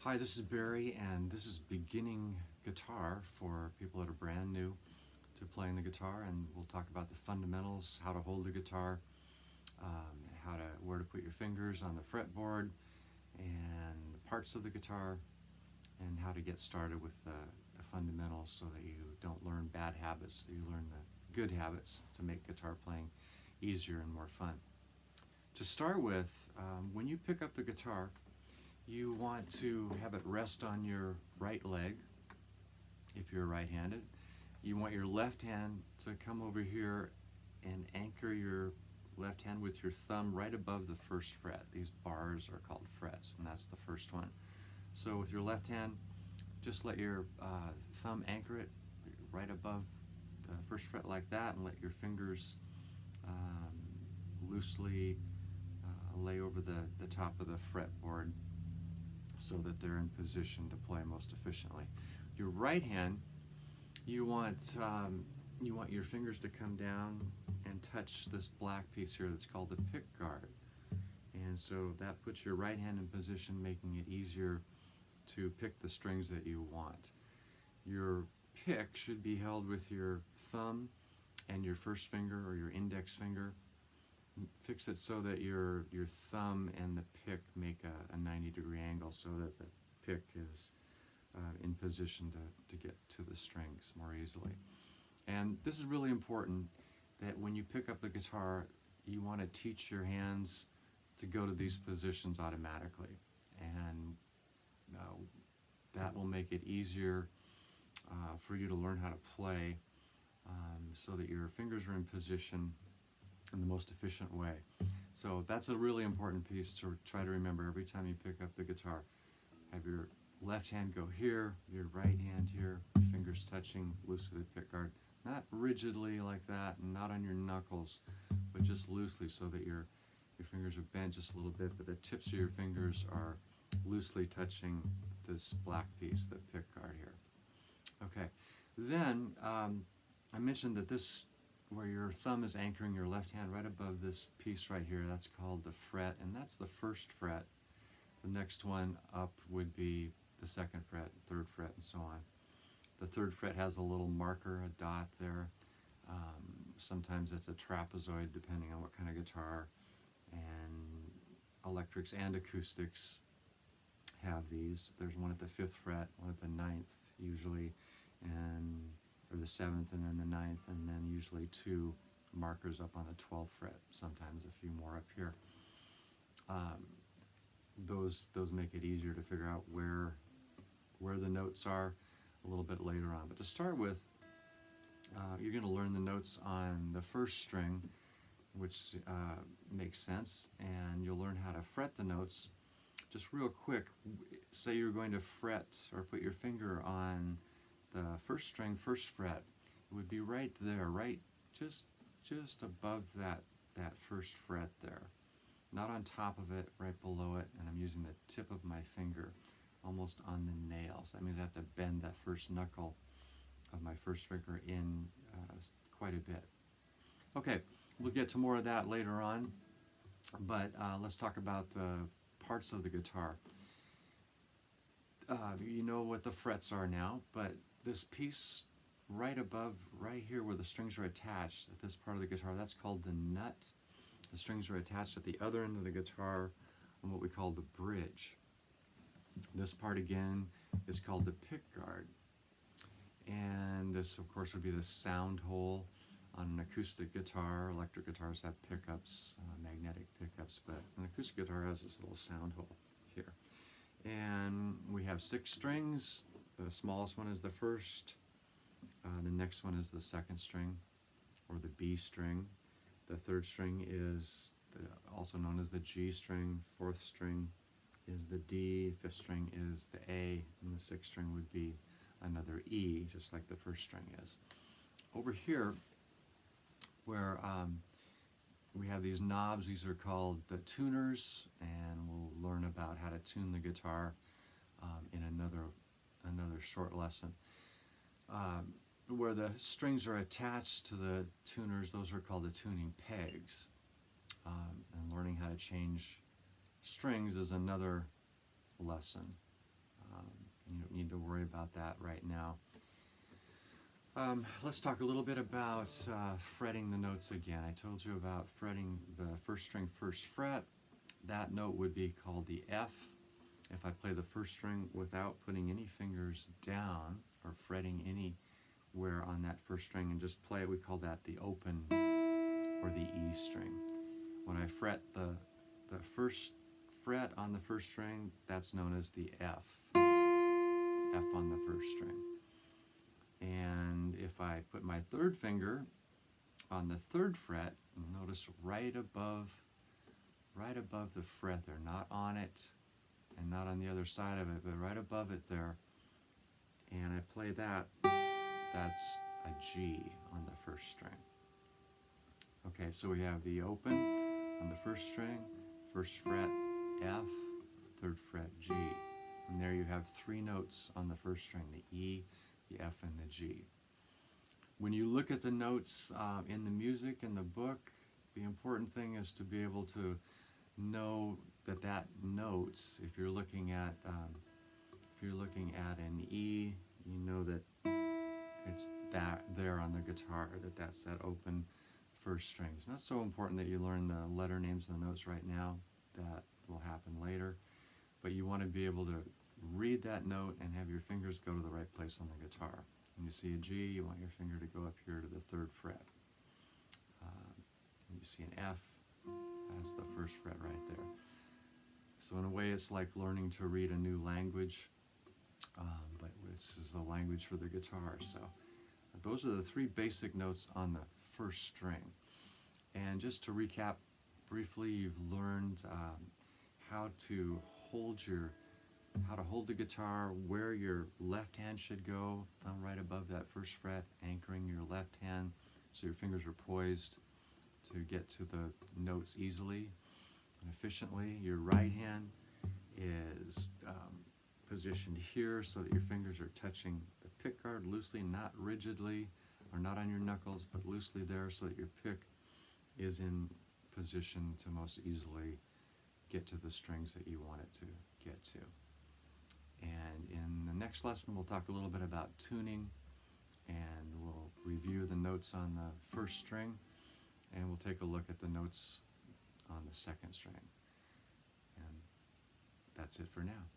Hi, this is Barry, and this is beginning guitar for people that are brand new to playing the guitar. And we'll talk about the fundamentals, how to hold the guitar, where to put your fingers on the fretboard, and the parts of the guitar, and how to get started with the fundamentals so that you don't learn bad habits, that you learn the good habits to make guitar playing easier and more fun. To start with, when you pick up the guitar, you want to have it rest on your right leg if you're right-handed. You want your left hand to come over here and anchor your left hand with your thumb right above the first fret. These bars are called frets, and that's the first one. So with your left hand, just let your thumb anchor it right above the first fret like that, and let your fingers loosely lay over the top of the fretboard so that they're in position to play most efficiently. Your right hand, you want your fingers to come down and touch this black piece here that's called the pick guard. And so that puts your right hand in position, making it easier to pick the strings that you want. Your pick should be held with your thumb and your first finger or your index finger. Fix it so that your thumb and the pick make a 90-degree angle so that the pick is in position to get to the strings more easily. And this is really important, that when you pick up the guitar, you want to teach your hands to go to these positions automatically. And that will make it easier for you to learn how to play so that your fingers are in position in the most efficient way. So that's a really important piece to try to remember every time you pick up the guitar. Have your left hand go here, your right hand here, your fingers touching loosely the pick guard. Not rigidly like that, and not on your knuckles, but just loosely so that your fingers are bent just a little bit, but the tips of your fingers are loosely touching this black piece, the pick guard here. Okay, then I mentioned that this, where your thumb is anchoring your left hand right above this piece right here, that's called the fret, and that's the first fret. The next one up would be the second fret, third fret, and so on. The third fret has a little marker, a dot there. Sometimes it's a trapezoid depending on what kind of guitar, and electrics and acoustics have these. There's one at the 5th fret, one at the 9th usually, or the 7th and then the 9th, and then usually 2 markers up on the 12th fret, sometimes a few more up here. Those make it easier to figure out where the notes are a little bit later on. But to start with, you're going to learn the notes on the first string, which makes sense, and you'll learn how to fret the notes. Just real quick, say you're going to fret or put your finger on the first string, first fret. It would be right there, right just above that first fret there. Not on top of it, right below it, and I'm using the tip of my finger almost on the nails. That means I have to bend that first knuckle of my first finger in quite a bit. Okay, we'll get to more of that later on, but let's talk about the parts of the guitar. You know what the frets are now, but this piece right above, right here where the strings are attached at this part of the guitar, that's called the nut. The strings are attached at the other end of the guitar on what we call the bridge. This part again is called the pick guard. And this, of course, would be the sound hole on an acoustic guitar. Electric guitars have pickups, magnetic pickups, but an acoustic guitar has this little sound hole here. And we have 6 strings. The smallest one is the first. The next one is the second string, or the B string. The third string is also known as the G string. 4th string is the D. 5th string is the A. And the 6th string would be another E, just like the first string is. Over here, where we have these knobs, these are called the tuners, and we'll learn about how to tune the guitar in another short lesson. Where the strings are attached to the tuners, those are called the tuning pegs. And learning how to change strings is another lesson. You don't need to worry about that right now. Let's talk a little bit about fretting the notes again. I told you about fretting the first string first fret. That note would be called the F. If I play the first string without putting any fingers down or fretting anywhere on that first string and just play it, we call that the open or the E string. When I fret the first fret on the first string, that's known as the F. F on the first string. And if I put my third finger on the third fret, notice right above the fret there, not on it and not on the other side of it, but right above it there, and I play that, that's a G on the first string. Okay, so we have the open on the first string, first fret F, third fret G. And there you have three notes on the first string, the E, the F, and the G. When you look at the notes in the music, in the book, the important thing is to be able to know that note, if you're looking at an E, you know that it's that there on the guitar, that's that open first string. It's not so important that you learn the letter names of the notes right now. That will happen later. But you want to be able to read that note and have your fingers go to the right place on the guitar. When you see a G, you want your finger to go up here to the third fret. When you see an F, that's the first fret right there. So in a way, it's like learning to read a new language, but this is the language for the guitar. So those are the three basic notes on the first string. And just to recap briefly, you've learned how to hold the guitar, where your left hand should go, thumb right above that first fret, anchoring your left hand so your fingers are poised to get to the notes easily and efficiently. Your right hand is positioned here so that your fingers are touching the pick guard loosely, not rigidly, or not on your knuckles, but loosely there so that your pick is in position to most easily get to the strings that you want it to get to. And in the next lesson, we'll talk a little bit about tuning, and we'll review the notes on the first string, and we'll take a look at the notes on the second string. And that's it for now.